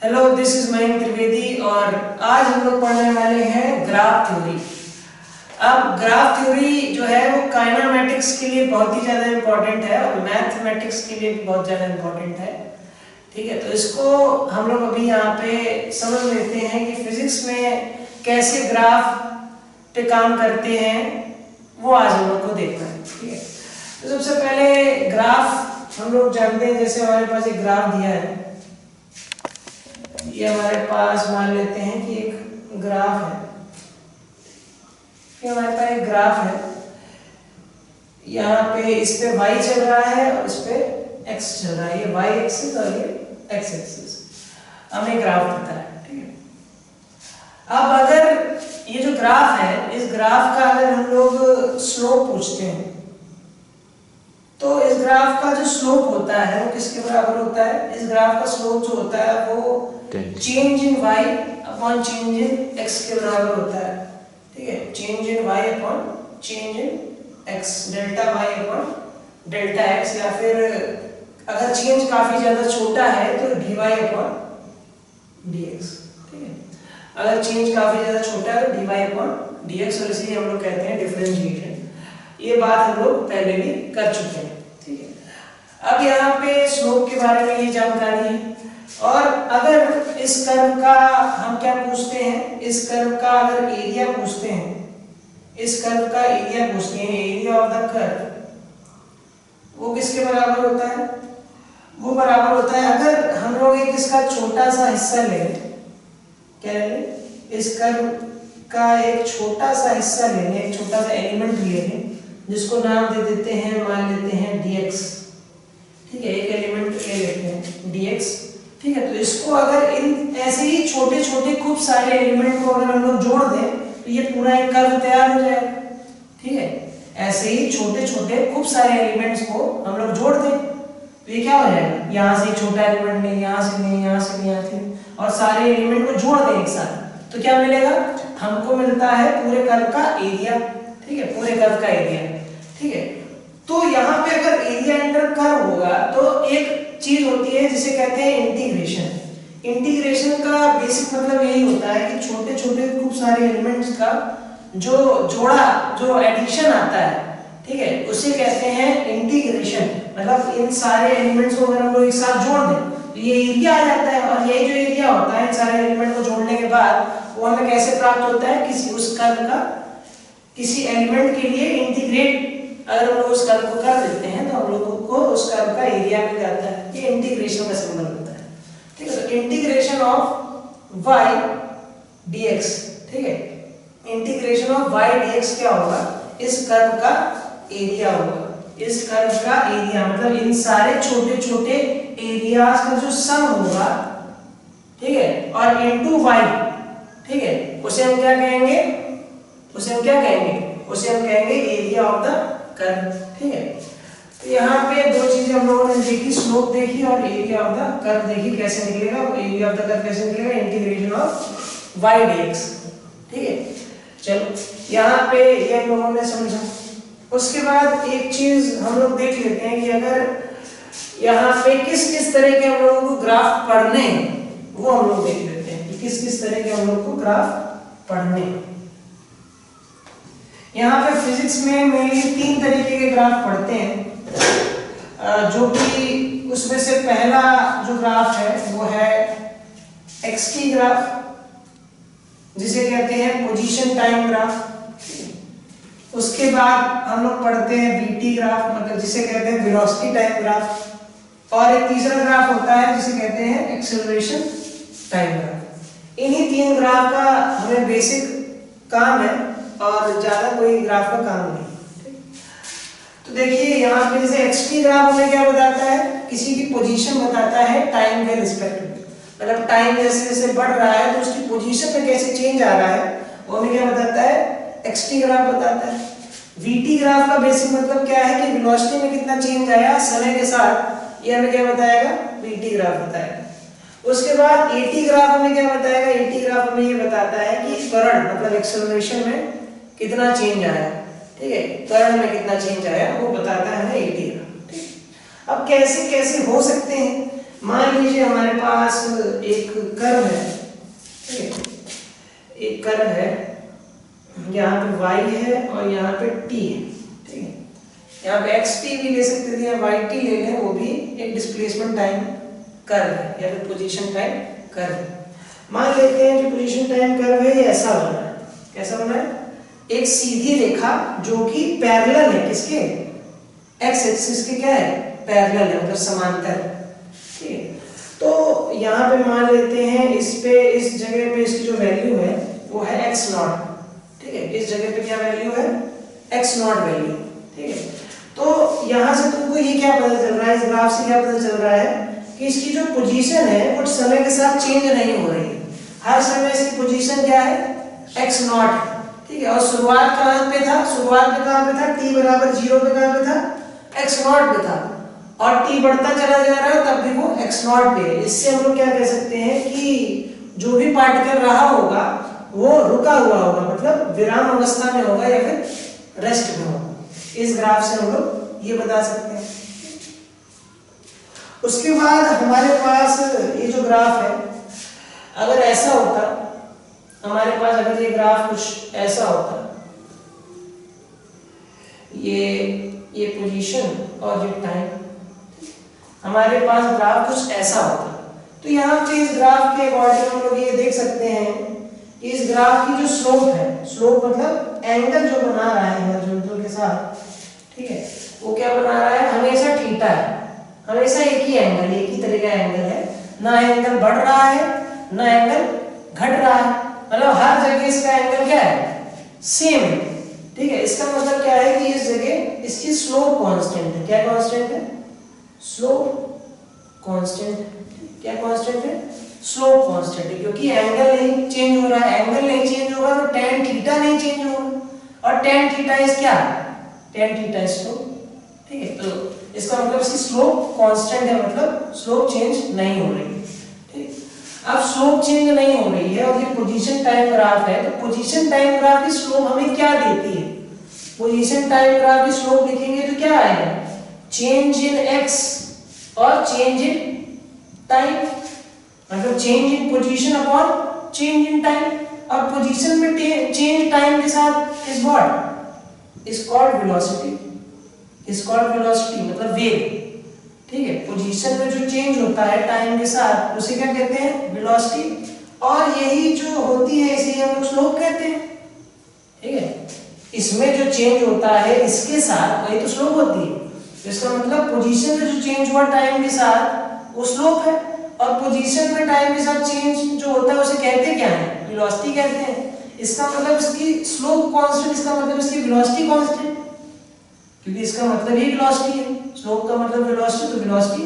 Hello, this is Mayank Trivedi और आज हम लोग पढ़ने वाले हैं ग्राफ थ्योरी। अब ग्राफ थ्योरी जो है वो काइनेमेटिक्स के लिए बहुत ही ज़्यादा इम्पोर्टेंट है और मैथमेटिक्स के लिए भी बहुत ज़्यादा इम्पोर्टेंट है। ठीक है, तो इसको हम लोग अभी यहाँ पे समझ लेते हैं कि फिजिक्स में कैसे ग्राफ पे काम करते हैं, वो आज हम लोग को देखना है। ठीक है, तो सबसे पहले ग्राफ हम लोग जानते हैं। जैसे हमारे पास एक ग्राफ दिया है, ये हमारे पास मान लेते हैं कि एक ग्राफ है। ये हमारे पास एक ग्राफ है, यहाँ पे इस पे y चल रहा है और इस पे x चल रहा है। ये y एक्सिस और ये x एक्सिस हमें ग्राफ पता है। ठीक है, अब अगर ये जो ग्राफ है, इस ग्राफ का अगर हम लोग स्लोप पूछते हैं तो इस ग्राफ का जो स्लोप होता है वो किसके बराबर होता है? इस ग्राफ का स्लोप जो होता है वो change in y upon change in x के बराबर होता है। ठीक है, change in y upon change in x, delta y upon delta x, या फिर अगर चेंज काफी ज्यादा छोटा है तो dy अपॉन dx। ठीक है, अगर चेंज काफी ज्यादा छोटा है तो dy अपॉन dx, और इसीलिए हम लोग कहते हैं डिफरेंशिएशन। ये बात हम लोग पहले भी कर चुके हैं। ठीक है, अब यहाँ पे स्लोप के बारे में ये जानकारी है। और अगर इस कर्व का हम क्या पूछते हैं, इस कर्व का अगर एरिया पूछते हैं, इस कर्व का एरिया पूछते हैं, एरिया ऑफ द कर्व, वो किसके बराबर होता है? वो बराबर होता है, अगर हम लोग एक इसका छोटा सा हिस्सा लें, क्या लें? इस कर्व का एक छोटा सा हिस्सा लेंगे, एक छोटा सा एलिमेंट लेंगे जिसको नाम दे देते हैं, मान लेते हैं dx। ठीक है, एक एलिमेंट ले लेते हैं dx। ठीक है, तो इसको अगर इन ऐसे ही छोटे छोटे खूब सारे एलिमेंट को अगर हम लोग जोड़ दें तो ये पूरा एक कर्व तैयार हो जाएगा। ठीक है, ऐसे ही छोटे छोटे खूब सारे एलिमेंट्स को हम लोग जोड़ दें तो ये क्या हो जाएगा? यहाँ से छोटा एलिमेंट नहीं, यहाँ से नहीं, यहाँ से नहीं, यहाँ से नहीं, और सारे एलिमेंट को जोड़ दें एक साथ तो क्या मिलेगा? हमको मिलता है पूरे कर्व का एरिया। ठीक है, पूरे कर्व का एरिया। ठीक है, तो यहाँ पे अगर एरिया अंडर कर्व होगा तो एक चीज होती है जिसे कहते हैं इंटीग्रेशन। इंटीग्रेशन का बेसिक मतलब यही होता है कि छोटे छोटे खूब सारे एलिमेंट्स का जो जोड़ा, जो एडिशन आता है, ठीक है, उसे कहते हैं इंटीग्रेशन। मतलब इन सारे एलिमेंट्स को अगर हम लोग एक साथ जोड़ दें तो ये एरिया आ जाता है, और ये जो एरिया होता है इन सारे एलिमेंट को जोड़ने के बाद वो हमें कैसे प्राप्त होता है? किसी उस कर्व का किसी एलिमेंट के लिए इंटीग्रेट अगर हम लोग उस कर्व को कर देते हैं तो हम लोगों को उस कर्व का एरिया मिल जाता है। ये इंटीग्रेशन का सिंबल होता है। ठीक है, तो इंटीग्रेशन ऑफ y dx। ठीक है, इंटीग्रेशन ऑफ y dx क्या होगा? इस कर्व का एरिया होगा। इस कर्व का एरिया मतलब इन सारे छोटे छोटे एरियाज का जो सम होगा, ठीक है, और इनटू y। ठीक है, उसे हम क्या कहेंगे? उसे हम क्या कहेंगे? उसे हम कहेंगे एरिया ऑफ द कर्व। ठीक है, तो यहाँ पे दो चीजें हम लोगों ने देखी, स्लोप देखी और एरिया ऑफ द कर्व देखी। कैसे निकलेगा एरिया ऑफ द कर्व? कैसे निकलेगा? Integration of y dx। ठीक है, चलो यहाँ पे ये हम लोगों ने समझा। उसके बाद एक चीज हम लोग देख लेते हैं कि अगर यहाँ पे किस किस तरह के हम लोगों को ग्राफ पढ़ने हैं, वो हम लोग देख लेते हैं कि किस किस तरह के हम लोग को ग्राफ पढ़ने हैं। यहाँ पे फिजिक्स में मेनली तीन तरीके के ग्राफ पढ़ते हैं, जो कि उसमें से पहला जो ग्राफ है वो है xt ग्राफ, जिसे कहते हैं पोजीशन टाइम ग्राफ। उसके बाद हम लोग पढ़ते हैं vt ग्राफ, मतलब जिसे कहते हैं वेलोसिटी टाइम ग्राफ, और एक तीसरा ग्राफ होता है जिसे कहते हैं एक्सेलरेशन टाइम ग्राफ। इन्हीं तीन ग्राफ का हमें बेसिक काम है और ज्यादा कोई ग्राफ का काम नहीं। तो देखिए यहाँ पे जैसे xt ग्राफ हमें क्या बताता है? किसी की पोजीशन बताता है टाइम के रिस्पेक्ट में। मतलब टाइम जैसे जैसे बढ़ रहा है तो उसकी पोजीशन में कैसे चेंज आ रहा है वो हमें क्या बताता है? xt ग्राफ बताता है। vt ग्राफ का बेसिक मतलब क्या है कि वेलोसिटी में कितना चेंज आया समय के साथ, ये हमें क्या बताएगा? vt ग्राफ बताएगा। उसके बाद at ग्राफ हमें क्या बताएगा? at ग्राफ हमें ये बताता है कि त्वरण मतलब एक्सेलरेशन में कितना चेंज आया। ठीक है, त्वरण में कितना चेंज आया वो बताता है हमें at ग्राफ। ठीक, अब कैसे कैसे हो सकते हैं मान लीजिए हमारे पास एक कर्व है, ठीक है, एक कर्व है, यहाँ पे y है और यहाँ पे t है, ठीक है, यहाँ पे xt भी ले सकते थे या yt ले लें, वो भी एक डिस्प्लेसमेंट टाइम कर्व है या फिर पोजीशन टाइम कर्व है। मान लेते हैं जो पोजीशन टाइम कर्व है ये ऐसा बना है, कैसा बना है, एक सीधी रेखा जो कि पैरेलल है, किसके, x एक्सिस के क्या है, पैरेलल है, मतलब समांतर, ठीक है। तो यहाँ पे मान लेते हैं इस जगह पे इसकी जो वैल्यू है वो है x नॉट, ठीक है, इस जगह पे क्या वैल्यू है, x नॉट वैल्यू, ठीक है। तो यहाँ से तुमको ये क्या पता चल रहा है, इस ग्राफ से क्या पता चल रहा है कि इसकी जो पोजीशन है वो समय के साथ चेंज नहीं हो रही है, हर समय इसकी पोजीशन क्या है, x नॉट, ठीक है। और शुरुआत कहाँ पे था, शुरुआत में कहाँ पे था, t बराबर 0 पे कहाँ पे था, x नॉट पे था, और t बढ़ता चला जा रहा है तब भी वो x नॉट पे है। इससे हम लोग क्या कह सकते हैं कि जो भी पार्टिकल रहा होगा वो रुका हुआ होगा, मतलब विराम अवस्था में होगा या फिर रेस्ट में होगा। इस ग्राफ से हम लोग ये बता सकते हैं। उसके बाद हमारे पास ये जो ग्राफ है, अगर ऐसा होता, हमारे पास अगर ये ग्राफ कुछ ऐसा होता, ये पोजीशन और ये टाइम, हमारे पास ग्राफ कुछ ऐसा होता, तो यहाँ पे इस ग्राफ के अकॉर्डिंग हम लोग ये देख सकते हैं कि इस ग्राफ की जो स्लोप है, स्लोप मतलब एंगल जो बना रहा है हॉरिजॉन्टल के साथ, ठीक है, वो क्या बना रहा है, हमेशा थीटा है, हमेशा एक ही एंगल, एक ही तरह का एंगल है, ना एंगल बढ़ रहा है ना एंगल घट रहा है, मतलब हर जगह इसका एंगल क्या है, सेम है, ठीक है। इसका मतलब क्या है कि इस जगह इसकी स्लोप कांस्टेंट है, क्या कांस्टेंट है, स्लोप कांस्टेंट, क्या कांस्टेंट है, स्लोप कांस्टेंट है, क्योंकि एंगल नहीं चेंज हो रहा है, एंगल नहीं चेंज होगा तो tan थीटा नहीं चेंज होगा, और tan थीटा इज क्या, tan थीटा इज स्लोप, ठीक है। तो इसका मतलब इसकी स्लोप कांस्टेंट है, मतलब स्लोप चेंज नहीं हो रही है, ठीक। अब स्लोप चेंज नहीं हो रही है और ये पोजीशन टाइम ग्राफ है, तो पोजीशन टाइम ग्राफ की स्लोप हमें क्या देती है, पोजीशन टाइम ग्राफ की स्लोप लिखेंगे तो क्या आएगा, चेंज इन x और चेंज इन टाइम, मतलब change in position upon change in time, और पोजीशन में चेंज टाइम के साथ is what, is called velocity, is called velocity मतलब वेग, ठीक है। पोजीशन में जो चेंज होता है टाइम के साथ उसे क्या कहते हैं, वेलोसिटी, और यही जो होती है इसे हम लोग स्लोप कहते हैं, ठीक है। इसमें जो चेंज होता है इसके साथ वही तो स्लोप होती है, इसका मतलब पोजीशन में जो चेंज हुआ टाइम के साथ वो स्लोप है, और पोजीशन में टाइम के साथ चेंज जो होता है उसे कहते क्या है, वेलोसिटी कहते हैं। इसका मतलब इसकी स्लोप कांस्टेंट, इसका मतलब इसकी वेलोसिटी कांस्टेंट, क्योंकि इसका मतलब ही वेलोसिटी है, स्लोप का मतलब वेलोसिटी, तो वेलोसिटी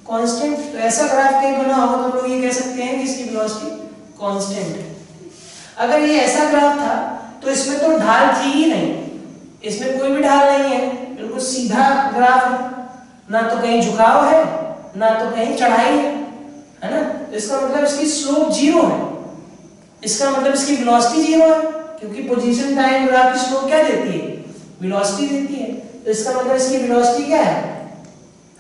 कांस्टेंट। तो ऐसा ग्राफ कहीं बना होगा तो हम लोग ये कह सकते हैं कि इसकी वेलोसिटी कांस्टेंट है। अगर ये ऐसा ग्राफ था तो इसमें तो ढाल थी ही नहीं, इसमें कोई भी ढाल नहीं है, बिल्कुल सीधा ग्राफ है, ना तो कहीं झुकाव है ना तो कहीं चढ़ाई है ना। तो इसका मतलब इसकी स्लोप 0 है, इसका मतलब इसकी वेलोसिटी 0 है, क्योंकि पोजीशन टाइम ग्राफ की स्लोप क्या देती है, वेलोसिटी देती है। तो इसका मतलब इसकी वेलोसिटी क्या है,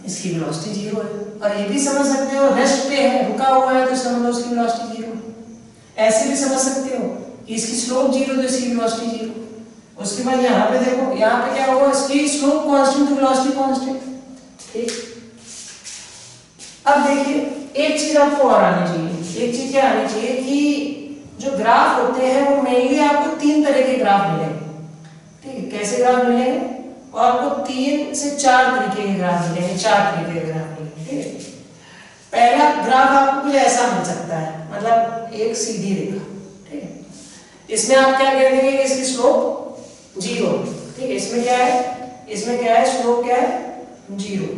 इसकी वेलोसिटी 0 है। और ये भी समझ सकते हो रेस्ट पे है, रुका हुआ है, तो इसका मतलब उसकी वेलोसिटी 0 है। ऐसे भी समझ सकते हो कि इसकी स्लोप 0 तो इसकी वेलोसिटी 0। उसके बाद यहाँ पे देखो, यहाँ पे क्या होगा, इसकी स्लोप कांस्टेंट तो वेलोसिटी कांस्टेंट, ठीक। अब देखिए एक चीज आपको और आनी चाहिए, एक चीज क्या आनी चाहिए कि जो ग्राफ होते हैं वो मेनली आपको 3 तरह के ग्राफ मिलेंगे, ठीक है। कैसे ग्राफ मिलेंगे, और आपको 3 से 4 तरीके के ग्राफ मिलेंगे, 4 तरीके के ग्राफ मिलेंगे, ठीक है। पहला ग्राफ आपको कुछ ऐसा मिल सकता है, मतलब एक सीधी रेखा, ठीक है। इसमें आप क्या कह देंगे कि इसकी स्लोप 0, ठीक है। इसमें क्या है, इसमें क्या है, स्लोप क्या है, 0,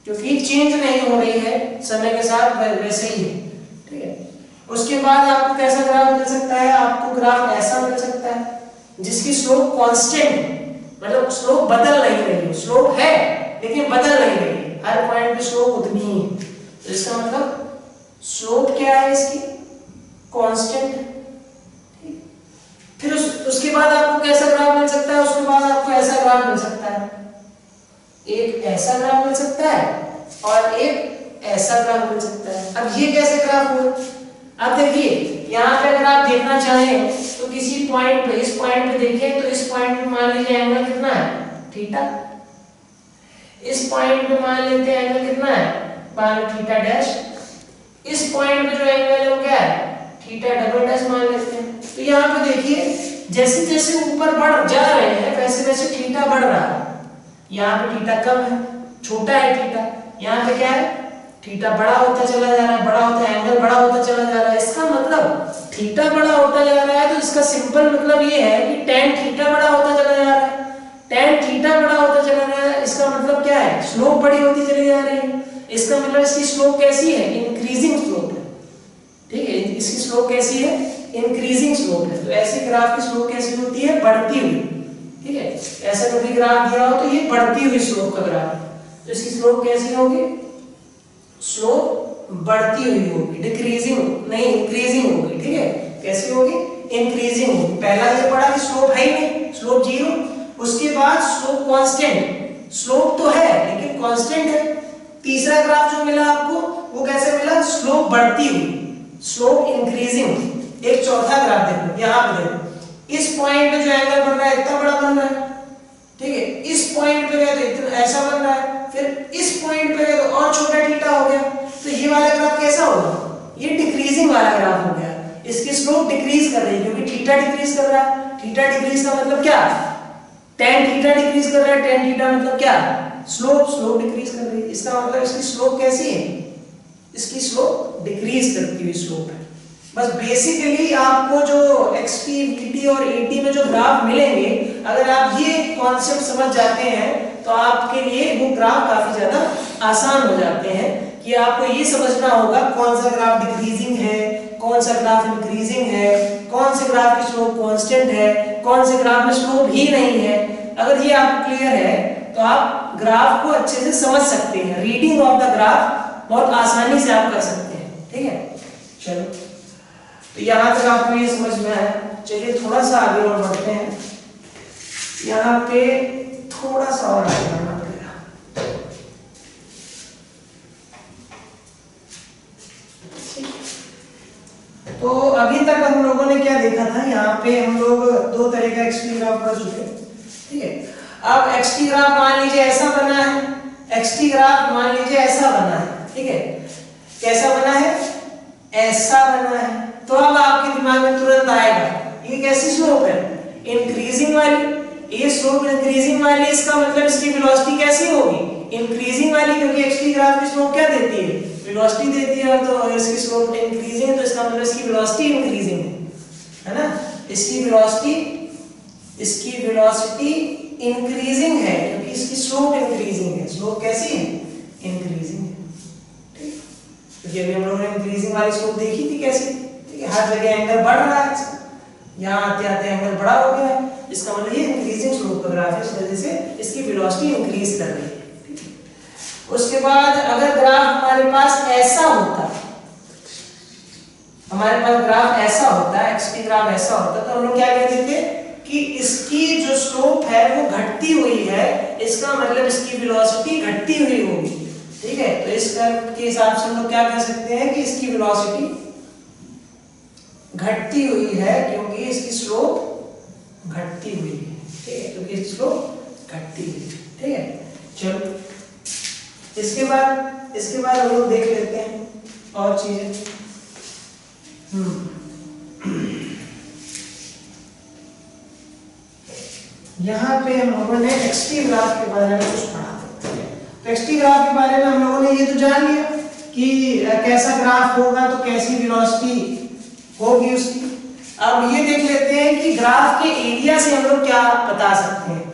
क्योंकि चेंज नहीं हो रही है समय के साथ, वैसे ही है, ठीक है। उसके बाद आपको कैसा ग्राफ मिल सकता है, आपको ग्राफ ऐसा मिल सकता है जिसकी स्लोप कांस्टेंट, मतलब स्लोप बदल नहीं रही है, स्लोप है लेकिन बदल नहीं रही है, हर पॉइंट पे स्लोप उतनी ही है। तो इसका मतलब स्लोप क्या है, इसकी कांस्टेंट, ठीक। फिर उसके बाद आपको कैसा ग्राफ मिल सकता है, उसके बाद आपको ऐसा ग्राफ मिल सकता है, एक ऐसा ग्राफ मिल सकता है और एक ऐसा ग्राफ मिल सकता है। अब ये कैसे ग्राफ हुआ? अब देखिए यहाँ पे अगर आप देखना चाहें तो किसी पॉइंट पे, इस पॉइंट पे देखें तो इस पॉइंट पे मान लीजिए एंगल कितना है? थीटा। इस पॉइंट पे मान लेते हैं एंगल कितना है? मान लो थीटा डैश। इस पॉइंट पे जो एंगल है वो क्या है? थीटा डबल डैश मान लेते हैं। तो यहाँ पे देखिए जैसे जैसे ऊपर बढ़ जा रहे हैं वैसे वैसे थीटा बढ़ रहा है। यहाँ पे थीटा कम है, छोटा है थीटा, यहाँ पे क्या है? थीटा बड़ा होता चला जा रहा है, बड़ा होता है, एंगल बड़ा होता चला जा रहा है। इसका मतलब थीटा बड़ा होता जा रहा है तो इसका सिंपल मतलब ये है कि tan थीटा बड़ा होता चला जा रहा है। tan थीटा बड़ा होता चला जा रहा है, इसका मतलब क्या है? स्लोप बड़ी होती चली जा रही है। इसका मतलब इसकी स्लोप कैसी है? इंक्रीजिंग स्लोप है। ठीक है, इसकी स्लोप कैसी है? इंक्रीजिंग स्लोप है। तो ऐसे ग्राफ की स्लोप कैसी होती है? बढ़ती हुई। ठीक है, ऐसा कभी ग्राफ दिया हो तो ये बढ़ती हुई स्लोप का ग्राफ है। तो इसकी स्लोप कैसी होगी? स्लोप बढ़ती हुई होगी, डिक्रीजिंग नहीं इंक्रीजिंग होगी। ठीक है, कैसी होगी? इंक्रीजिंग होगी। पहला ये पढ़ा कि स्लोप है ही नहीं, स्लोप जीरो। उसके बाद स्लोप कांस्टेंट, स्लोप तो है लेकिन कांस्टेंट है। तीसरा ग्राफ जो मिला आपको वो कैसे मिला? स्लोप बढ़ती हुई, स्लोप इंक्रीजिंग। एक चौथा ग्राफ देखो, यहाँ पे देखो, इस पॉइंट पे जो एंगल बन रहा है इतना बड़ा बन रहा है। ठीक है, इस पॉइंट पे गए तो इतना ऐसा बन रहा है, फिर इस पॉइंट पे गए तो और छोटा थीटा हो गया। तो ये वाला ग्राफ कैसा होगा? ये डिक्रीजिंग वाला ग्राफ हो गया। इसकी स्लोप डिक्रीज कर रही है क्योंकि थीटा डिक्रीज कर रहा है। थीटा डिक्रीज का मतलब क्या? tan थीटा डिक्रीज कर रहा है। tan थीटा मतलब क्या? स्लोप डिक्रीज कर रही है। इसका मतलब इसकी स्लोप कैसी है? इसकी स्लोप डिक्रीज करती हुई स्लोप है। बस बेसिकली आपको जो XT, VT और AT में जो ग्राफ मिलेंगे, अगर आप ये कॉन्सेप्ट समझ जाते हैं तो आपके लिए वो ग्राफ काफी ज्यादा आसान हो जाते हैं कि आपको ये समझना होगा कौन सा ग्राफ डिक्रीजिंग है, कौन सा ग्राफ इंक्रीजिंग है, कौन से ग्राफ की स्लोप कांस्टेंट है, कौन से ग्राफ में स्लोप ही नहीं है। अगर ये आपको क्लियर है तो आप ग्राफ को अच्छे से समझ सकते हैं। रीडिंग ऑफ द ग्राफ बहुत आसानी से आप कर सकते हैं। ठीक है, चलो तो यहाँ तक आपको ये समझ में आया। चलिए थोड़ा सा आगे और बढ़ते हैं। यहाँ पे थोड़ा सा और आगे बढ़ना पड़ेगा। तो अभी तक हम लोगों ने क्या देखा था? यहाँ पे हम लोग दो तरह का XT ग्राफ पढ़ चुके। ठीक है, अब XT ग्राफ मान लीजिए ऐसा बना है, XT ग्राफ मान लीजिए ऐसा बना है। ठीक है, कैसा बना है? ऐसा बना है। तो अब आपके दिमाग में तुरंत आएगा ये कैसी स्लोप है? इंक्रीजिंग वाली। ये स्लोप इंक्रीजिंग वाली, इसका मतलब इसकी वेलोसिटी कैसी होगी? इंक्रीजिंग वाली, क्योंकि XT ग्राफ की स्लोप क्या देती है? वेलोसिटी देती है। तो इसकी स्लोप इंक्रीजिंग है तो इसका मतलब इसकी वेलोसिटी इंक्रीजिंग है ना? इसकी वेलोसिटी इंक्रीजिंग है क्योंकि इसकी स्लोप इंक्रीजिंग है। स्लोप कैसी है? इंक्रीजिंग है। ठीक, क्योंकि अभी हम लोगों ने इंक्रीजिंग वाली स्लोप देखी थी कैसी। हर जगह एंगल बढ़ रहा है, यहाँ आते आते एंगल बड़ा हो गया है। इसका मतलब ये इंक्रीजिंग स्लोप का ग्राफ है, इस वजह से इसकी वेलोसिटी इंक्रीज कर रही है। उसके बाद अगर ग्राफ हमारे पास ऐसा होता, हमारे पास ग्राफ ऐसा होता, XT ग्राफ ऐसा होता, तो हम लोग क्या कहते थे कि इसकी जो स्लोप है वो घटती हुई है। इसका मतलब इसकी वेलोसिटी घटती हुई होगी। ठीक है, तो इस कर्व के हिसाब से हम लोग क्या कह सकते हैं कि इसकी वेलोसिटी घटती हुई है क्योंकि इसकी स्लोप घटती हुई है। ठीक है, क्योंकि इसकी स्लोप घटती हुई है। ठीक है, चलो इसके बाद हम लोग देख लेते हैं और चीजें। यहाँ पे हम लोगों ने XT ग्राफ के बारे में कुछ पढ़ा। तो XT ग्राफ के बारे में हम लोगों ने ये तो जान लिया कि कैसा ग्राफ होगा तो कैसी वेलोसिटी होगी उसकी। अब ये देख लेते हैं कि ग्राफ के एरिया से हम लोग क्या बता सकते हैं।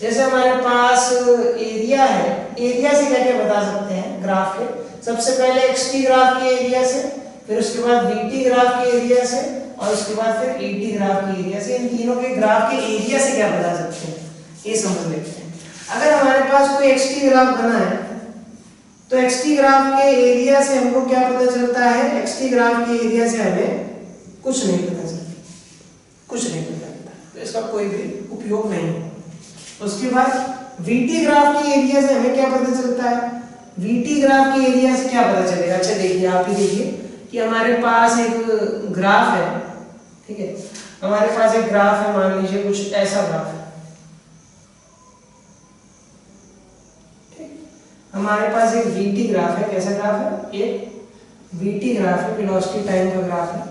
जैसे हमारे पास एरिया है, एरिया से क्या क्या बता सकते हैं ग्राफ के? सबसे पहले XT ग्राफ के एरिया से, फिर उसके बाद VT ग्राफ के एरिया से, और उसके बाद फिर AT ग्राफ के एरिया से। इन तीनों के ग्राफ के एरिया से क्या बता सकते हैं ये समझ लेते हैं। अगर हमारे पास कोई XT ग्राफ बना है तो XT ग्राफ के एरिया से हमको क्या पता चलता है? XT ग्राफ के एरिया से हमें कुछ नहीं पता चलता, तो इसका कोई भी उपयोग नहीं है। उसके बाद VT ग्राफ के एरिया से हमें क्या पता चलता है? वीटी ग्राफ के एरिया से क्या पता चलेगा? अच्छा देखिए, आप ही देखिए कि हमारे पास एक ग्राफ है, ठीक है, हमारे पास एक ग्राफ है, मान लीजिए कुछ ऐसा ग्राफ है, हमारे पास एक वीटी ग्राफ है। कैसा ग्राफ है? एक वीटी ग्राफ है, वेलोसिटी टाइम का ग्राफ है,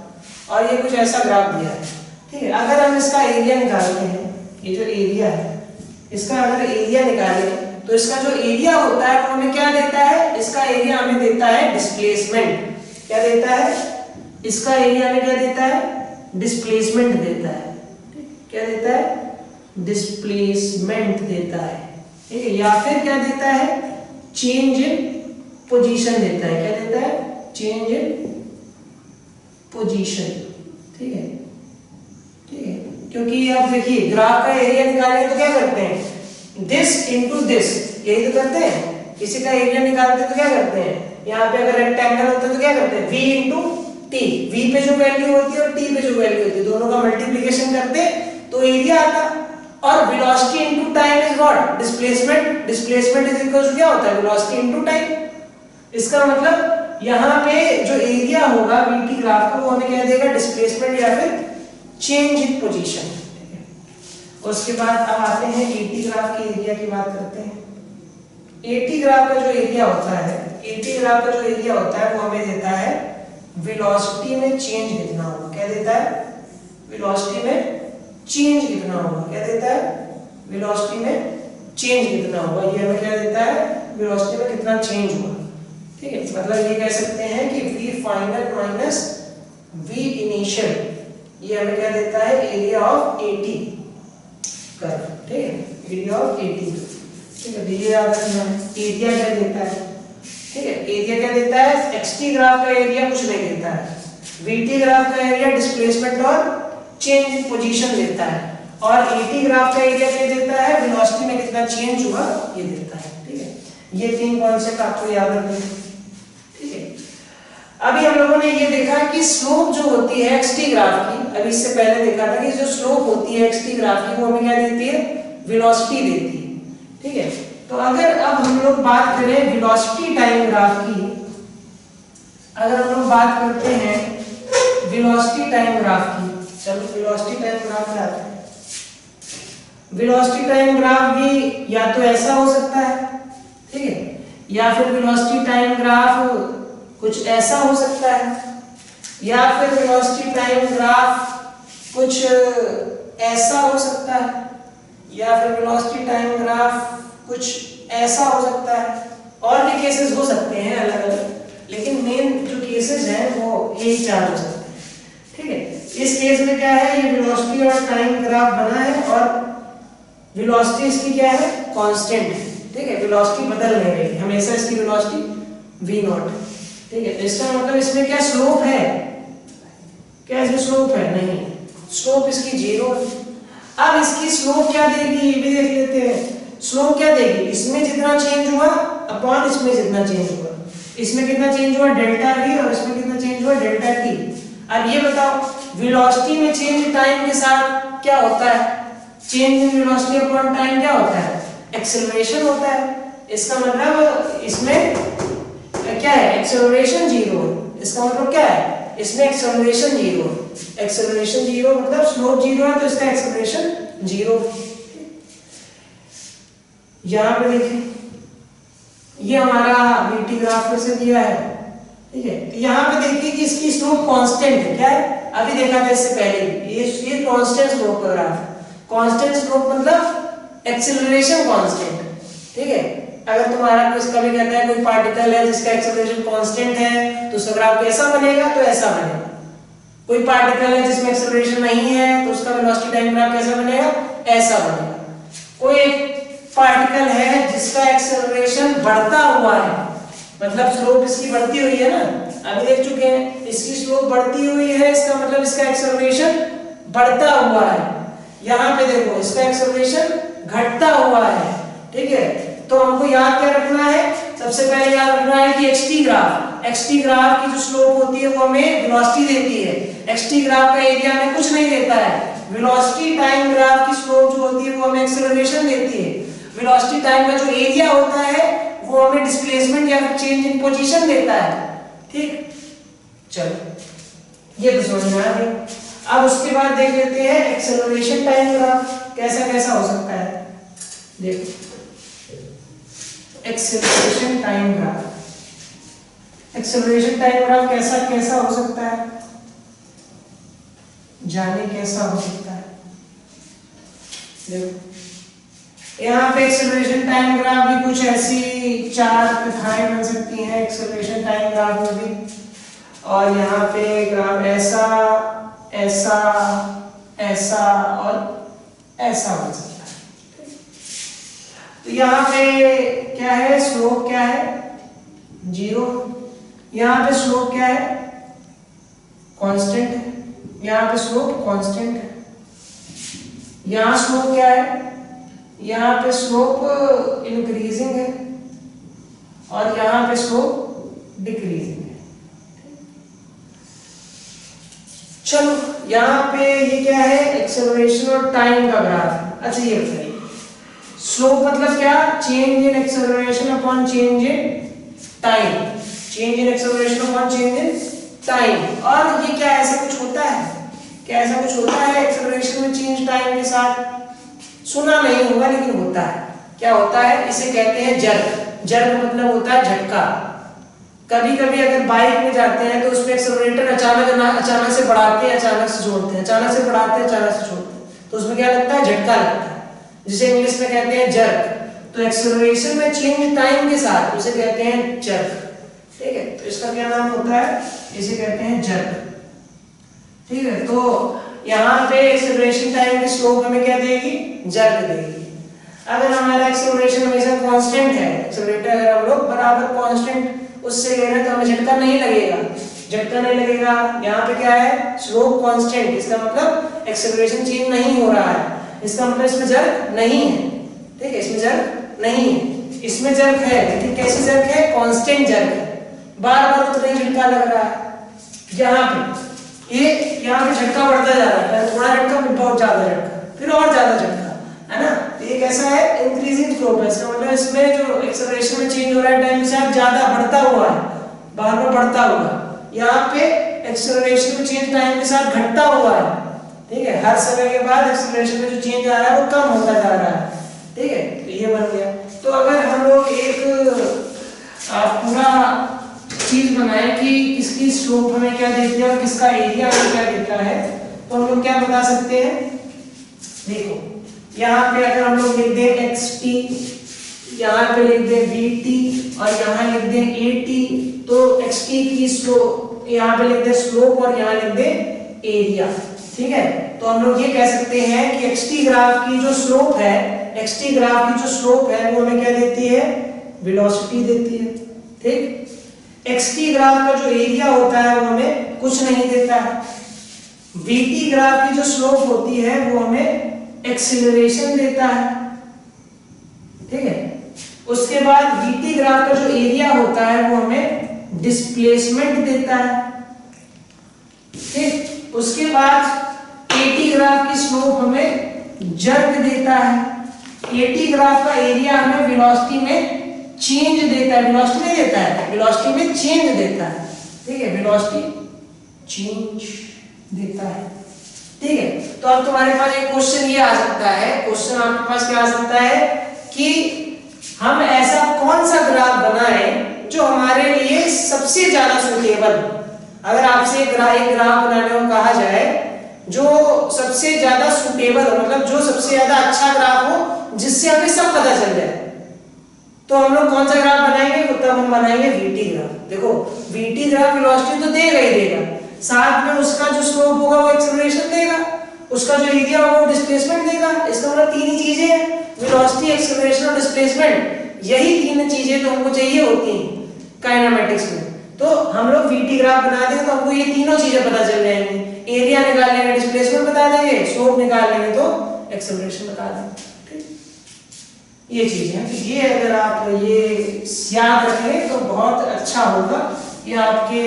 और ये कुछ ऐसा ग्राफ दिया है, ठीक है। अगर हम इसका एरिया निकालते हैं, ये जो एरिया है इसका अगर एरिया निकालें तो इसका जो एरिया होता है वो हमें क्या देता है? इसका एरिया हमें देता है डिस्प्लेसमेंट। क्या देता है? इसका एरिया हमें क्या देता है? डिस्प्लेसमेंट देता है। क्या देता है? डिस्प्लेसमेंट देता है, ठीक है। या फिर क्या देता है? चेंज इन पोजीशन देता है। क्या देता है? चेंज इन पोजीशन, ठीक है, ठीक है। क्योंकि आप देखिए ग्राफ का एरिया निकालेंगे तो क्या करते हैं? दिस इंटू दिस, यही तो करते हैं। किसी का एरिया निकालते हैं तो क्या करते हैं? यहाँ पे अगर रेक्टेंगल होता है तो क्या करते हैं? v इंटू टी, वी पे जो वैल्यू होती है और टी पे जो वैल्यू होती है दोनों का मल्टीप्लीकेशन करते तो एरिया आता। और velocity into time is what? Displacement. Displacement is equal to क्या होता है? Velocity into time. इसका मतलब यहाँ पे जो एरिया होगा वीटी ग्राफ का वो हमें क्या देगा? डिस्प्लेसमेंट या फिर चेंज इन पोजीशन। उसके बाद अब आते हैं एटी ग्राफ के एरिया की बात करते हैं। एटी ग्राफ का जो एरिया होता है, एटी ग्राफ का जो एरिया होता है वो हमें देता है वेलोसिटी में चेंज कितना होगा। क्या देता है? वेलोसिटी में चेंज कितना होगा। क्या देता है? वेलोसिटी में चेंज कितना होगा, ये हमें क्या देता है? वेलोसिटी में कितना चेंज होगा, ठीक है। मतलब ये कह सकते हैं कि v final minus v initial, ये हमें क्या देता है? एरिया ऑफ एटी कर्व, ठीक है, एरिया ऑफ एटी, ठीक है। ये याद रखना है। एरिया क्या देता है, ठीक है, एरिया क्या देता है? एक्सटी ग्राफ का एरिया कुछ नहीं देता है, वीटी ग्राफ का एरिया डिस्प्लेसमेंट और चेंज इन पोजीशन देता है, और एटी ग्राफ का एरिया क्या देता है? वेलोसिटी में कितना चेंज हुआ ये देता है, ठीक है। ये तीन कॉन्सेप्ट आपको याद रखने हैं, ठीक है। अभी हम लोगों ने ये देखा कि स्लोप जो होती है एक्सटी ग्राफ की, अभी इससे पहले देखा था कि जो स्लोप होती है एक्सटी ग्राफ की वो हमें क्या देती है? वेलोसिटी देती है, ठीक है। तो अगर अब हम लोग बात करें वेलोसिटी टाइम ग्राफ की, अगर हम लोग बात करते हैं वेलोसिटी टाइम ग्राफ की, चलो वेलोसिटी टाइम ग्राफ में आते हैं। वेलोसिटी टाइम ग्राफ भी या तो ऐसा हो सकता है, ठीक है, या फिर वेलोसिटी टाइम ग्राफ कुछ ऐसा हो सकता है, या फिर वेलोसिटी टाइम ग्राफ कुछ ऐसा हो सकता है, या फिर वेलोसिटी टाइम ग्राफ कुछ ऐसा हो सकता है। और भी केसेस हो सकते हैं अलग अलग, लेकिन मेन जो केसेस हैं वो यही चार हो सकते हैं, ठीक है। इस केस में क्या है? ये वेलोसिटी और टाइम ग्राफ बना है और वेलोसिटी इसकी क्या है? कांस्टेंट है, ठीक है, वेलोसिटी बदल नहीं रही, हमेशा इसकी वेलोसिटी v नॉट, ठीक है। इसका मतलब इसमें क्या स्लोप है? क्या इसमें स्लोप है? नहीं, स्लोप इसकी जीरो है। अब इसकी स्लोप क्या देगी ये भी देख लेते हैं। स्लोप क्या देगी? इसमें जितना चेंज हुआ अपॉन इसमें जितना चेंज हुआ, इसमें कितना चेंज हुआ? डेल्टा v, और इसमें कितना चेंज हुआ? Delta t। अब ये बताओ वेलोसिटी में चेंज टाइम के साथ क्या होता है? Change in velocity upon time क्या होता है? एक्सेलरेशन होता है। इसका मतलब इसमें क्या है? Acceleration zero. इसका मतलब क्या है? इसमें एक्सेलरेशन जीरो, एक्सेलरेशन जीरो मतलब स्लोप जीरो है तो इसका एक्सेलरेशन जीरो। यहां पे देखिए ये हमारा वीटी ग्राफ में से दिया है, ठीक है। तो यहाँ पे देखिए कि इसकी स्लोप कांस्टेंट है। क्या है? अभी देखा था इससे पहले भी, ये कांस्टेंट स्लोप का ग्राफ है। कांस्टेंट स्लोप मतलब एक्सेलरेशन कांस्टेंट, ठीक है। अगर तुम्हारा किसका भी कहता है कोई पार्टिकल है जिसका एक्सेलरेशन कांस्टेंट है तो उसका ग्राफ कैसा बनेगा? तो ऐसा बनेगा। कोई पार्टिकल है जिसमें एक्सेलरेशन नहीं है तो उसका वेलोसिटी टाइम ग्राफ कैसा बनेगा? ऐसा बनेगा। कोई पार्टिकल है जिसका एक्सेलरेशन बढ़ता हुआ है, मतलब स्लोप इसकी बढ़ती हुई है ना, अभी देख चुके हैं इसकी स्लोप बढ़ती हुई है, इसका मतलब इसका एक्सेलरेशन बढ़ता हुआ है। यहाँ पे देखो इसका एक्सेलरेशन घटता हुआ है, ठीक है। तो हमको याद क्या रखना है? सबसे पहले याद रखना है कि एक्सटी ग्राफ की जो स्लोप होती है वो हमें वेलोसिटी देती है। एक्सटी ग्राफ का एरिया हमें कुछ नहीं देता है। वेलोसिटी टाइम ग्राफ की स्लोप जो होती है वो हमें एक्सेलरेशन देती है। वेलोसिटी टाइम का जो एरिया होता है वो हमें डिस्प्लेसमेंट या फिर चेंज इन पोजीशन देता है। ठीक, चलो ये तो समझ में आ गया। अब उसके बाद देख लेते हैं एक्सेलरेशन टाइम ग्राफ कैसा कैसा हो सकता है। देखो acceleration time graph, acceleration time graph कैसा कैसा हो सकता है, जाने कैसा हो सकता है। देखो यहाँ पे एक्सेलरेशन टाइम ग्राफ भी कुछ ऐसी 4 कथाएं बन सकती हैं एक्सेलरेशन टाइम ग्राफ में भी, और यहाँ पे ग्राफ ऐसा ऐसा ऐसा और ऐसा बन सकता है। तो यहाँ पे क्या है, स्लोप क्या है 0, यहाँ पे स्लोप क्या है कांस्टेंट है, यहाँ पे स्लोप कांस्टेंट है, यहाँ स्लोप क्या है, यहाँ पे स्लोप इंक्रीजिंग है और यहाँ पे स्लोप डिक्रीजिंग है। चलो यहाँ पे ये क्या है, एक्सेलरेशन और टाइम का ग्राफ। अच्छा ये बताइए स्लोप मतलब क्या, change in acceleration upon change in time, change in acceleration upon change in time. और ये क्या ऐसा कुछ होता है, क्या ऐसा कुछ होता है एक्सेलरेशन में चेंज टाइम के साथ, सुना नहीं होगा लेकिन होता है। क्या होता है, इसे कहते हैं जर्क। जर्क मतलब होता है झटका। कभी कभी अगर बाइक में जाते हैं तो उसमें एक्सेलरेटर अचानक से बढ़ाते हैं, अचानक से छोड़ते हैं, अचानक से बढ़ाते हैं, अचानक से छोड़ते हैं, तो उसमें क्या लगता है, झटका लगता है, जिसे इंग्लिश में कहते हैं जर्क। तो एक्सेलरेशन में चेंज टाइम के साथ उसे कहते हैं जर्क। ठीक है, तो इसका क्या नाम होता है, इसे कहते हैं जर्क। ठीक है, तो यहाँ पे एक्सेलरेशन टाइम की स्लोप हमें क्या देगी, जर्क देगी। अगर हमारा एक्सेलरेशन हमेशा कांस्टेंट है, एक्सेलरेटर अगर हम लोग बराबर कांस्टेंट उससे ले रहे हैं तो हमें झटका नहीं लगेगा, झटका नहीं लगेगा। यहाँ पे क्या है, स्लोप कांस्टेंट, इसका मतलब एक्सेलरेशन चेंज नहीं हो रहा है, इसका मतलब इसमें जर्क नहीं है। ठीक है, इसमें जर्क नहीं है, इसमें जर्क है लेकिन कैसे जर्क है, कांस्टेंट जर्क है, बार बार तो नहीं झटका लग रहा है। यहाँ पे ये यहाँ पे झटका बढ़ता जा रहा है, थोड़ा झटका फिर बहुत ज्यादा झटका फिर और ज्यादा झटका, है ना। तो ये कैसा है, इंक्रीजिंग स्लोप है, इसका मतलब इसमें जो एक्सेलरेशन में चेंज हो रहा है टाइम के साथ ज्यादा बढ़ता हुआ है, बार बार बढ़ता हुआ। यहाँ पे एक्सेलरेशन में चेंज टाइम के साथ घटता हुआ है। ठीक है, हर समय के बाद एक्सेलरेशन में जो चेंज आ रहा है वो कम होता जा रहा है। ठीक है, तो ये बन गया। तो अगर हम लोग एक पूरा चीज बनाए कि किसकी स्लोप हमें क्या देती है और किसका एरिया हमें क्या देता है, तो हम लोग क्या बता सकते हैं। देखो यहाँ पे अगर हम लोग लिख दें xt, यहाँ पे लिख दें vt और यहाँ लिख दें at, तो xt की स्लोप यहाँ पे लिख दें स्लोप और यहाँ लिख दें एरिया। ठीक है, तो हम लोग ये कह सकते हैं कि xt ग्राफ की जो स्लोप है, xt ग्राफ की जो स्लोप है वो हमें क्या देती है, वेलोसिटी देती है। ठीक, xt ग्राफ का जो एरिया होता है वो हमें कुछ नहीं देता है। vt ग्राफ की जो स्लोप होती है वो हमें एक्सीलरेशन देता है। ठीक है, उसके बाद vt ग्राफ का जो एरिया होता है वो हमें डिस्प्लेसमेंट देता है। ठीक, उसके बाद at ग्राफ की स्लोप हमें जर्क देता है। at ग्राफ का एरिया हमें वेलोसिटी में चेंज देता है, वेलोसिटी नहीं देता है, वेलोसिटी में चेंज देता है। ठीक है, वेलोसिटी चेंज देता है। ठीक है, तो अब तुम्हारे पास एक क्वेश्चन ये आ सकता है, क्वेश्चन आपके पास क्या आ सकता है कि हम ऐसा कौन सा ग्राफ बनाएं जो हमारे लिए सबसे ज्यादा सूटेबल। अगर आपसे एक ग्राफ बनाने को कहा जाए जो सबसे ज्यादा सूटेबल हो, मतलब जो सबसे ज्यादा अच्छा ग्राफ हो जिससे हमें सब पता चल जाए, तो हम लोग कौन सा ग्राफ बनाएंगे, तब हम बनाएंगे vt ग्राफ। देखो vt ग्राफ वेलोसिटी तो देगा ही देगा, साथ में उसका जो स्लोप होगा वो एक्सेलरेशन देगा, उसका जो एरिया होगा वो डिस्प्लेसमेंट देगा। इसका मतलब तीन ही चीजें हैं, वेलोसिटी, एक्सेलरेशन और डिस्प्लेसमेंट। यही तीन चीजें तो हमको चाहिए होती हैं काइनेमेटिक्स में। तो हम लोग vt ग्राफ बना देंगे तो हमको ये तीनों चीजें पता चल जाएंगी, एरिया निकाल लेंगे, डिस्प्लेसमेंट बता देंगे, स्लोप निकाल लेंगे तो एक्सेलरेशन बता देंगे। ये चीजें हैं, ये अगर आप ये याद रखें तो बहुत अच्छा होगा, ये आपके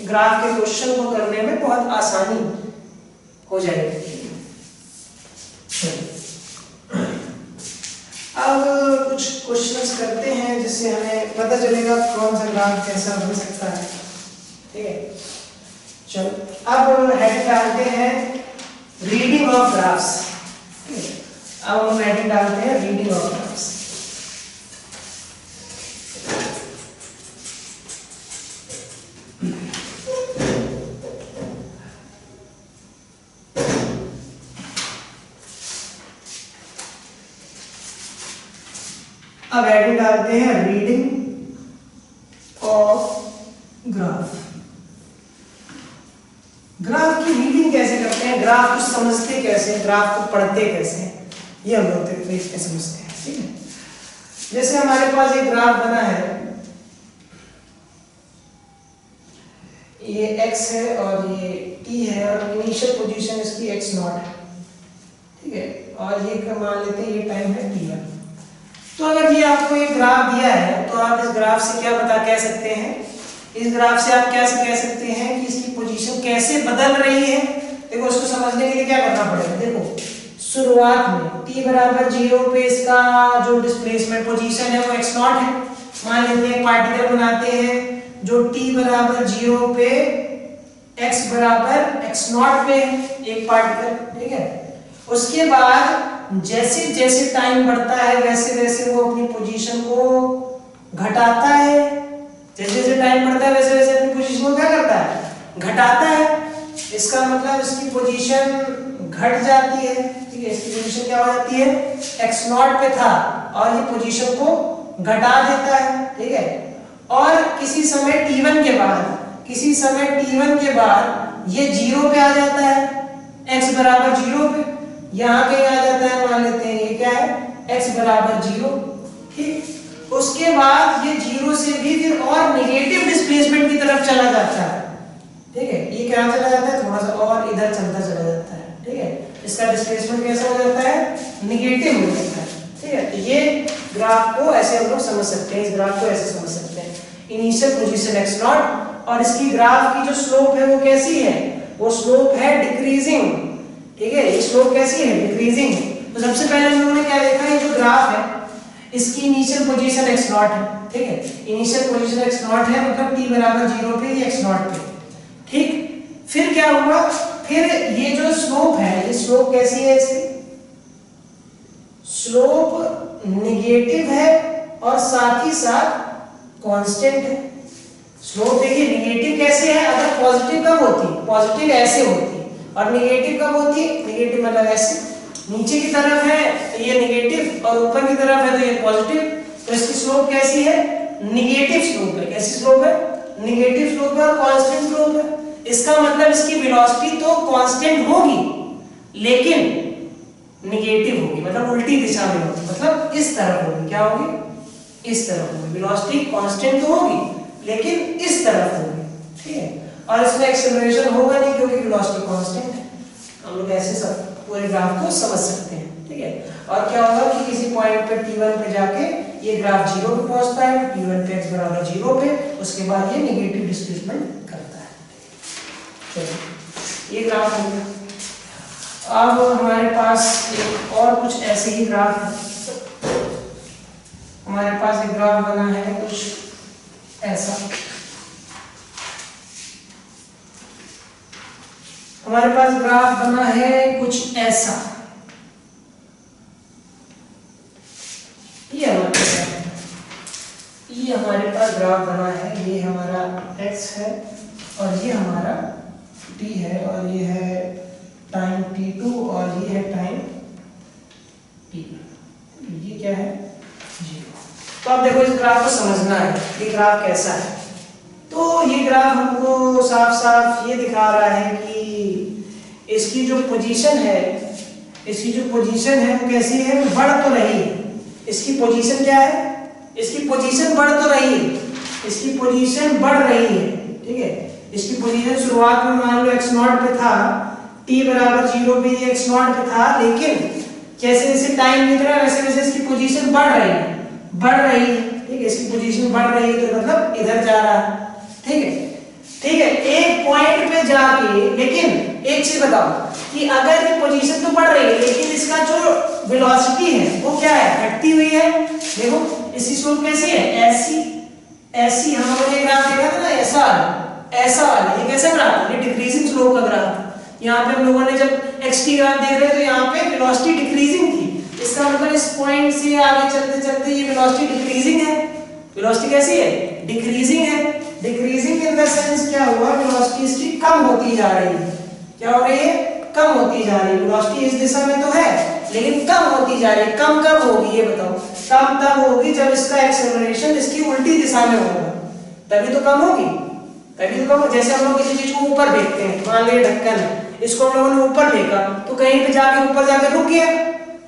ग्राफ के क्वेश्चन को करने में बहुत आसानी हो जाएगी। अब कुछ क्वेश्चंस करते हैं जिससे हमें पता चलेगा कौन सा ग्राफ कैसा बन सकता है। ठीक है, चलो अब हेडिंग डालते हैं रीडिंग ऑफ ग्राफ्स। अब हम हेडिंग डालते हैं रीडिंग ऑफ ग्राफ्स। अब हेडिंग डालते हैं रीडिंग ऑफ ग्राफ। ग्राफ की रीडिंग कैसे करते हैं, ग्राफ को समझते कैसे, ग्राफ को पढ़ते कैसे, ये हम लोग तरीके से समझते हैं। ठीक है, जैसे हमारे पास एक ग्राफ बना है, ये x है और ये t है और इनिशियल पोजीशन इसकी x0 है। ठीक है, और ये मान लेते हैं ये टाइम है t1। तो अगर ये आपको एक ग्राफ दिया है तो आप इस ग्राफ से क्या कह सकते हैं, इस ग्राफ से आप कैसे कह सकते हैं कि इसकी पोजीशन कैसे बदल रही है। देखो, उसको समझने के लिए क्या करना पड़ेगा। देखो, शुरुआत में t बराबर 0 पे इसका जो डिस्प्लेसमेंट पोजीशन है वो x0 है। मान लेते हैं पार्टिकल बनाते हैं जो t बराबर 0 पे x बराबर x0 पे एक पार्टिकल। ठीक है, उसके बाद जैसे जैसे टाइम बढ़ता है वैसे वैसे वो अपनी पोजीशन को घटाता है। जैसे जैसे टाइम बढ़ता है वैसे वैसे अपनी पोजीशन को क्या करता है, घटाता है। इसका मतलब इसकी पोजीशन घट जाती है। ठीक है, इसकी पोजीशन क्या हो जाती है, x0 पे था और ये पोजीशन को घटा देता है। ठीक है, और किसी समय t1 के बाद ये 0 पे आ जाता है, x बराबर 0 पे यहाँ कहीं आ जाता है। मान लेते हैं ये क्या है, x बराबर 0। ठीक, उसके बाद ये 0 से भी फिर और नेगेटिव डिस्प्लेसमेंट की तरफ चला जाता है। ठीक है, ये क्या चला जाता है, थोड़ा सा और इधर चलता चला जाता है। ठीक है, इसका डिस्प्लेसमेंट कैसा हो जाता है, नेगेटिव हो जाता है। ठीक है, तो ये ग्राफ को ऐसे हम लोग समझ सकते हैं, इस ग्राफ को ऐसे समझ सकते हैं, इनिशियल पोजीशन x0 और इसकी ग्राफ की जो स्लोप है वो कैसी है, वो स्लोप है डिक्रीजिंग। ठीक है, ये स्लोप कैसी है, डिक्रीजिंग। तो सबसे पहले हम लोगों ने क्या देखा, ये जो ग्राफ है इसकी इनिशियल पोजीशन x0 है। ठीक है, इनिशियल पोजीशन x0 है, मतलब t बराबर 0 पे ये x0 पे। ठीक, फिर क्या हुआ, फिर ये जो स्लोप है, ये स्लोप कैसी है, इसकी स्लोप नेगेटिव है और साथ ही साथ कांस्टेंट है। स्लोप देखिए नेगेटिव कैसे है, अगर पॉजिटिव कब होती है, पॉजिटिव ऐसे होती है, और नेगेटिव कब होती है, नेगेटिव मतलब ऐसे, नीचे की तरफ है तो ये नेगेटिव और ऊपर की तरफ है तो ये पॉजिटिव। तो इसकी स्लोप कैसी है, नेगेटिव स्लोप है। कैसी स्लोप है, नेगेटिव स्लोप है और कांस्टेंट स्लोप है। इसका मतलब इसकी वेलोसिटी तो कांस्टेंट होगी लेकिन नेगेटिव होगी, मतलब उल्टी दिशा में होगी, मतलब इस तरफ होगी। क्या होगी, इस तरफ होगी। वेलोसिटी कांस्टेंट तो होगी लेकिन इस तरफ होगी। ठीक है, और इसमें एक्सेलरेशन होगा नहीं क्योंकि वेलोसिटी कांस्टेंट है। हम लोग ऐसे सब पूरे ग्राफ को समझ सकते हैं। ठीक है, और क्या होगा कि किसी पॉइंट पे t1 पे जाके ये ग्राफ 0 पे पहुंचता है, t1 पे x बराबर 0 पे, उसके बाद ये नेगेटिव डिस्प्लेसमेंट करता है। चलिए, ये ग्राफ हो गया। अब हमारे पास एक और कुछ ऐसे ही ग्राफ है। हमारे पास एक ग्राफ बना है कुछ ऐसा। हमारे पास ग्राफ बना है कुछ ऐसा। ये हमारे पास ग्राफ बना है, ये हमारा x है और ये हमारा t है और ये है टाइम t2 और ये है टाइम t। ये क्या है, 0। तो अब देखो इस ग्राफ को समझना है, ये ग्राफ कैसा है। तो ये ग्राफ हमको साफ साफ ये दिखा रहा है कि इसकी जो पोजीशन है, इसकी जो पोजीशन है वो कैसी है, बढ़ तो रही है। इसकी पोजीशन क्या है, इसकी पोजीशन बढ़ तो रही है, इसकी पोजीशन बढ़ रही है। ठीक है, इसकी पोजीशन शुरुआत में मान लो x0 पे था, t बराबर 0 पे ये x0 पे था, लेकिन जैसे जैसे टाइम बीत रहा है वैसे वैसे इसकी पोजीशन बढ़ रही है, बढ़ रही है। ठीक है, इसकी पोजीशन बढ़ रही है तो मतलब इधर जा रहा है। ठीक है, ठीक है, एक पॉइंट पे जाके, लेकिन एक चीज बताओ कि अगर ये पोजीशन तो बढ़ रही है लेकिन इसका जो वेलोसिटी है वो क्या है, घटती हुई है। देखो इसकी स्लोप कैसी है, ऐसी ऐसी। हम लोगों ने ग्राफ देखा था ना, ऐसा ऐसा वाला, ये कैसा ग्राफ, ये डिक्रीजिंग स्लोप का ग्राफ। यहाँ पे हम लोगों ने जब xt ग्राफ देख रहे तो यहाँ पे वेलोसिटी डिक्रीजिंग थी, इसका मतलब इस पॉइंट से आगे चलते चलते ये वेलोसिटी डिक्रीजिंग है। वेलोसिटी कैसी है, डिक्रीजिंग है। डिक्रीजिंग इन द सेंस क्या हुआ, वेलोसिटी इसकी कम होती जा रही है। क्या हो रही है, कम होती जा रही है। वेलोसिटी इस दिशा में तो है लेकिन कम होती जा रही है। कम कब होगी ये बताओ, कम तब होगी जब इसका एक्सेलरेशन इसकी उल्टी दिशा में होगा, तभी तो कम होगी, तभी तो कम। जैसे हम लोग किसी चीज को ऊपर फेंकते हैं, मान लीजिए ढक्कन है, इसको हम लोगों ने ऊपर फेंका तो कहीं पे जाके ऊपर जाके रुक गया,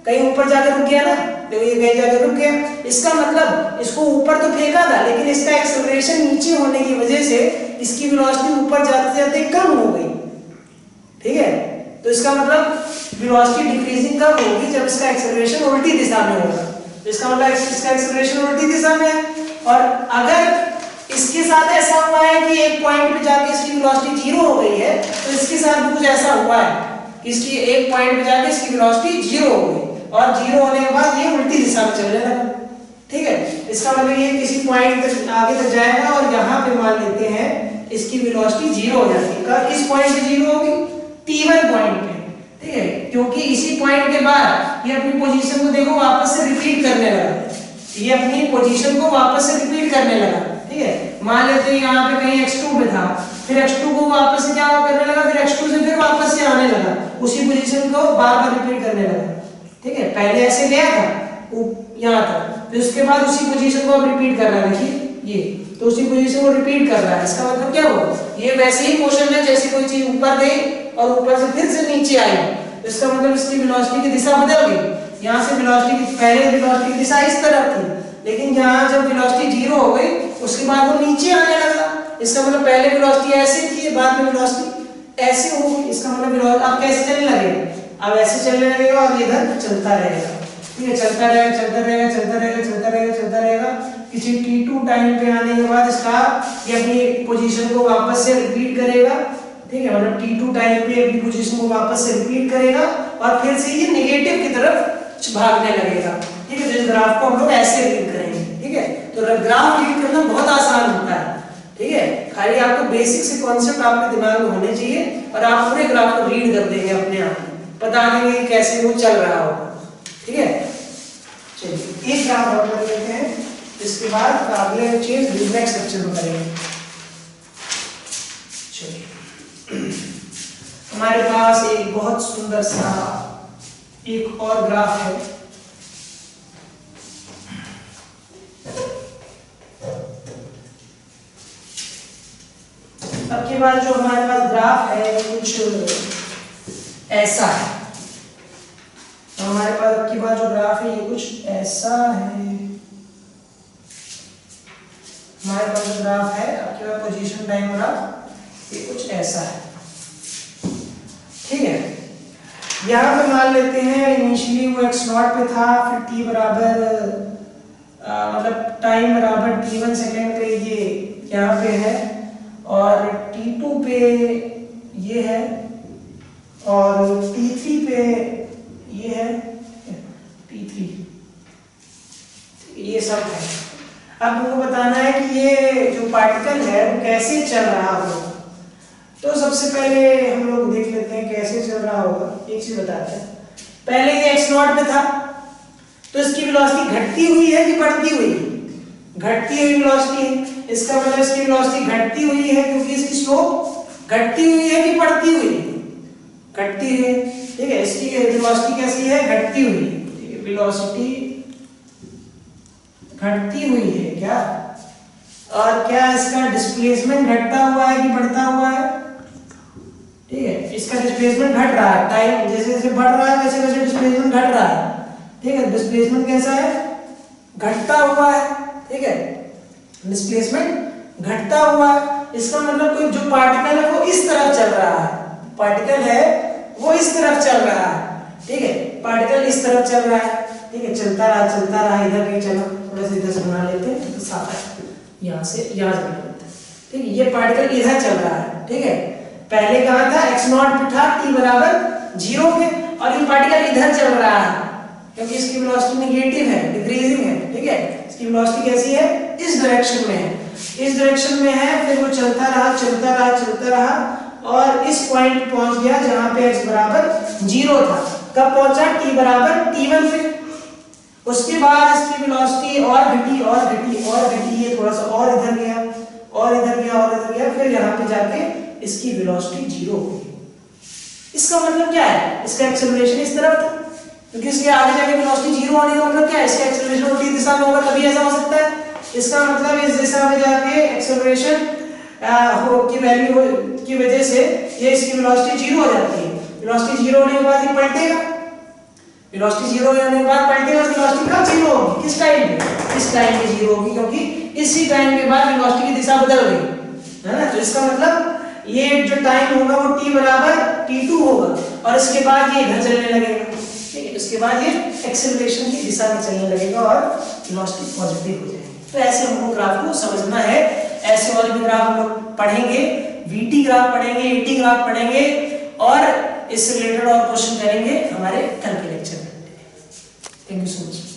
कहीं ऊपर जाके रुक गया ना, तो ये कहीं जाके रुक गया। इसका मतलब इसको ऊपर तो फेंका था लेकिन इसका एक्सेलरेशन नीचे होने की वजह से इसकी वेलोसिटी ऊपर जाते जाते कम हो गई। ठीक है, तो इसका मतलब वेलोसिटी डिक्रीजिंग कब होगी, जब इसका एक्सेलरेशन उल्टी दिशा में होगा। इसका मतलब इसका एक्सेलरेशन उल्टी दिशा में है। और अगर इसके साथ ऐसा हुआ है कि एक पॉइंट पे जाके इसकी वेलोसिटी जीरो हो गई है, तो इसके साथ भी कुछ ऐसा हुआ है कि इसकी एक पॉइंट पे जाके इसकी वेलोसिटी जीरो हो गई और जीरो होने के बाद ये उल्टी दिशा में चलने लगा। ठीक है, इसका मतलब ये किसी पॉइंट तक आगे तक जाएगा और यहाँ पे मान लेते हैं इसकी वेलोसिटी जीरो हो जाती है। किस पॉइंट पे जीरो होगी, t1 पॉइंट पे। ठीक है, क्योंकि इसी पॉइंट के बाद ये अपनी पोजीशन को देखो वापस से रिपीट करने लगा, ये अपनी पोजीशन को वापस से रिपीट करने लगा। ठीक है, मान लेते हैं यहाँ पे कहीं x2 पे था, फिर x2 को वापस से क्या करने लगा, फिर x2 से फिर वापस से आने लगा, उसी पोजीशन को बार बार रिपीट करने लगा। ठीक है, पहले ऐसे गया था यहाँ तक, फिर उसके बाद उसी पोजीशन को अब रिपीट कर रहा है। देखिए ये तो उसी पोजीशन को रिपीट कर रहा है। इसका मतलब क्या हुआ, ये वैसे ही मोशन है जैसे कोई चीज ऊपर गई और ऊपर से फिर से नीचे आई। इसका मतलब इसकी वेलोसिटी की दिशा बदल गई। यहाँ से वेलोसिटी की पहले वेलोसिटी की दिशा इस तरफ थी, लेकिन यहाँ जब वेलोसिटी जीरो हो गई उसके बाद वो नीचे आने लगा। इसका मतलब पहले वेलोसिटी ऐसे थी, बाद में वेलोसिटी ऐसे हो गई। इसका मतलब वेलोसिटी अब कैसे चलने लगेगा, अब ऐसे चलने लगेगा और इधर चलता रहेगा। ठीक है, चलता रहेगा चलता रहेगा चलता रहेगा चलता रहेगा चलता रहेगा। किसी t2 टाइम पे आने के बाद इसका ये अपनी पोजीशन को वापस से रिपीट करेगा। ठीक है, मतलब t2 टाइम पे अपनी पोजीशन को वापस से रिपीट करेगा और फिर से ये नेगेटिव की तरफ भागने लगेगा। ठीक है, तो इस ग्राफ को हम लोग ऐसे रीड करेंगे। ठीक है, तो ग्राफ रीड करना बहुत आसान होता है। ठीक है, खाली आपको बेसिक से कॉन्सेप्ट आपके दिमाग में होने चाहिए और आप पूरे ग्राफ को रीड कर देंगे, अपने आप बता देंगे कैसे वो चल रहा होगा। ठीक है, चलिए एक ग्राफ और कर लेते हैं, इसके बाद अगले चीज नेक्स्ट लेक्चर में करेंगे। चलिए हमारे पास एक बहुत सुंदर सा एक और ग्राफ है। अब के बाद जो हमारे पास ग्राफ है कुछ ऐसा है। तो हमारे पास अब की बार जो ग्राफ है ये कुछ ऐसा है। हमारे पास जो ग्राफ है अब की बार पोजीशन टाइम ग्राफ ये कुछ ऐसा है। ठीक है, यहाँ पे मान लेते हैं इनिशियली वो x0 पे था, फिर t बराबर मतलब टाइम बराबर t1 सेकेंड पे ये यहाँ पे है और t2 पे ये है और t3 पे ये है, t3 ये सब है। अब हमको बताना है कि ये जो पार्टिकल है वो कैसे चल रहा होगा। तो सबसे पहले हम लोग देख लेते हैं कैसे चल रहा होगा। एक चीज बताते हैं, पहले ये x0 पे था तो इसकी वेलोसिटी घटती हुई है कि बढ़ती हुई है, घटती हुई वेलोसिटी है। इसका मतलब इसकी वेलोसिटी घटती हुई है क्योंकि इसकी स्लोप घटती हुई है कि बढ़ती हुई है, घटती हुई है। ठीक है, इसकी वेलोसिटी कैसी है, घटती हुई है। ठीक है, वेलोसिटी घटती हुई है क्या, और क्या इसका डिस्प्लेसमेंट घटता हुआ है कि बढ़ता हुआ है। ठीक है, इसका डिस्प्लेसमेंट घट रहा है, टाइम जैसे जैसे बढ़ रहा है वैसे वैसे डिस्प्लेसमेंट घट रहा है। ठीक है, डिस्प्लेसमेंट कैसा है, घटता हुआ है। ठीक है, डिस्प्लेसमेंट घटता हुआ है। इसका मतलब कोई जो पार्टिकल है वो इस तरफ चल रहा है, पार्टिकल है वो इस तरफ चल रहा है। ठीक है, पार्टिकल इस तरफ चल रहा है। ठीक है, चलता रहा इधर नहीं चला, थोड़ा सा इधर से बना लेते हैं तो साफ है, यहाँ से यहाँ से बना लेते हैं। ठीक है, ये पार्टिकल इधर चल रहा है। ठीक है, पहले कहाँ था, x नॉट पे था t बराबर 0 पे, और ये पार्टिकल इधर चल रहा है क्योंकि इसकी वेलोसिटी नेगेटिव है, डिक्रीजिंग है, ठीक है। इसकी वेलोसिटी कैसी है, इस डायरेक्शन में है, इस डायरेक्शन में है। फिर वो चलता रहा चलता रहा चलता रहा और इस पॉइंट पे पहुंच गया जहां पे x बराबर 0 था। कब पहुंचा, t बराबर t1 पे। उसके बाद इसकी वेलोसिटी और घटी और घटी और घटी, ये थोड़ा सा और इधर गया और इधर गया और इधर गया, फिर यहाँ पे जाके इसकी वेलोसिटी 0 हो गई। इसका मतलब क्या है, इसका एक्सेलरेशन इस तरफ था, क्योंकि इसके आगे जाके वेलोसिटी 0 होने का मतलब क्या है, इसका एक्सेलरेशन उल्टी दिशा में होगा, तभी ऐसा हो सकता है। इसका मतलब इस दिशा में जाके एक्सेलरेशन की वैल्यू की वजह से ये इसकी वेलोसिटी 0 हो जाती है। वेलोसिटी 0 होने के बाद ये पलटेगा, वेलोसिटी 0 होने के बाद पलटेगा, वेलोसिटी कब 0 होगी, किस टाइम पे, इस टाइम पे 0 होगी, क्योंकि इसी टाइम के बाद वेलोसिटी की दिशा बदल गई है ना। तो इसका मतलब ये जो टाइम होगा वो t बराबर t2 होगा और इसके बाद ये इधर चलने लगेगा, ठीक है। इसके बाद ये एक्सेलरेशन की दिशा में चलने लगेगा और वेलोसिटी पॉजिटिव हो जाएगी। तो ऐसे हमको ग्राफ को समझना है। ऐसे और भी ग्राफ हम लोग पढ़ेंगे, vt ग्राफ पढ़ेंगे, at ग्राफ पढ़ेंगे और इससे रिलेटेड और क्वेश्चन करेंगे हमारे कल के लेक्चर में। Thank you so much.